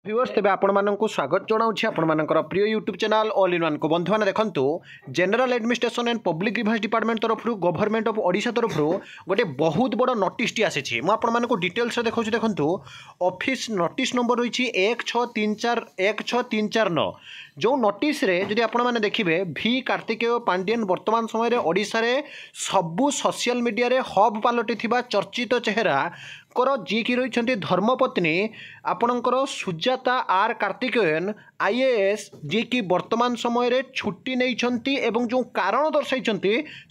Viewers तेज आपण स्वागत जनाऊँ आपण प्रिय YouTube channel all in one को बंधु मैंने देखो general administration and public grievance department तरफ गवर्नमेंट ऑफ ओडिशा तरफ गोटे बहुत बड़ नोटिस टी आसी डिटेल्स देखो देखो ऑफिस नोटिस नंबर रही 16349 जो नोटिस रे जदि आपण मैंने देखिए भी कार्तिकेय पांडियन वर्तमान समय ओडिशा रे सबू सोशल मीडिया रे हब पलटि चर्चित चेहरा कर जी की रही धर्मपत्नी आपणकर सुजाता आर कार्तिकेयन आईएएस जी की वर्तमान समय रे छुट्टी नहीं एवं जो कारण दर्शाई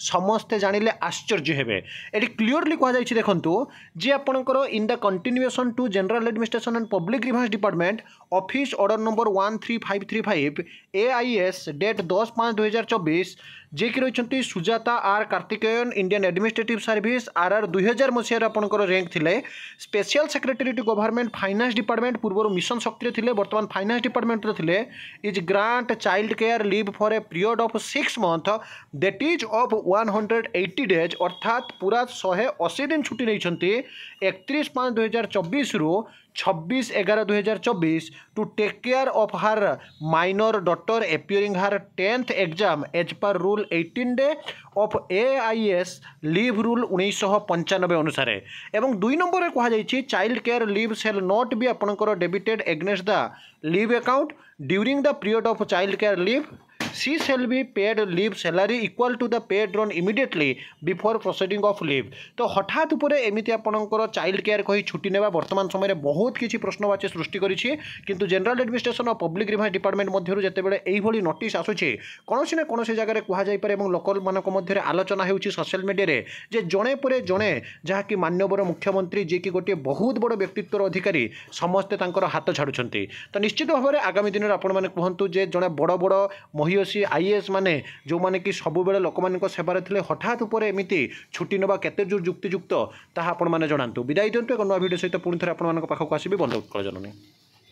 समस्ते जानिले आश्चर्य हेबे। एटी क्लियरली कह जाइछि देखंतु जे आपणकर in the continuation to general administration and public grievance department office order number 13535 AIS date 10/5/2024 जे कि रही Sujata R Karthikeyan Indian administrative service RR 2000 मसीह आपंकर रैंक थिले special secretary to government finance department पूर्व मिशन शक्ति थिले वर्तमान फाइनेंस डिपार्टमेंट थिले is grant child care leave for a period of 6 month that is of 180 days अर्थात पूरा 180 दिन छुट्टी नहीं 31/5/2024 रु 26/11/2024 to take care of her minor daughter appearing her 10th exam as per rule 18 day of AIS leave rule 1995 अनुसार एवं 2 number कहुई child care leave shall not be आपंकर debited against the leave account during the period of child care leave she shall be paid leave salary equal to the paid run immediately before proceeding of leave। तो हठात उपरे एमिति आपणकर child care कही छुट्टी नेबा वर्तमान समय बहुत किसी प्रश्नवाची सृष्टि करिछि किंतु जनरल एडमिनिस्ट्रेशन और पब्लिक ग्रीवेंस डिपार्टमेंट मध्यरु जेतेबेले एही भली नोटिस आसुछि कोनोसी ना कोनोसी जगह कुहा जाई पारे एवं लोकल मानक मध्यरे आलोचना हेउछि सोशल मीडिया रे जे जणे परे जणे जहा कि माननीय मुख्यमंत्री जे कि गोटे बहुत बड़ व्यक्तित्वर अधिकारी समस्ते तांकर हाथ छाड़ुछंती। तो निश्चित भाव में आगामी दिन में आपण माने कहंतु जे जणे बड़ बड़ महियसी आईएएस माने जो माने कि सबु बेले लोक मानक सेवारे थिले हठात उपरे एमिति छुट्टी नेबा केते जो युक्तियुक्त ताहा आपण माने जणांतु। विदाय दियंतु एक नवा वीडियो सहित पुणी थे आपण मानक पाखक आसीबे बंद उत्कल जननी।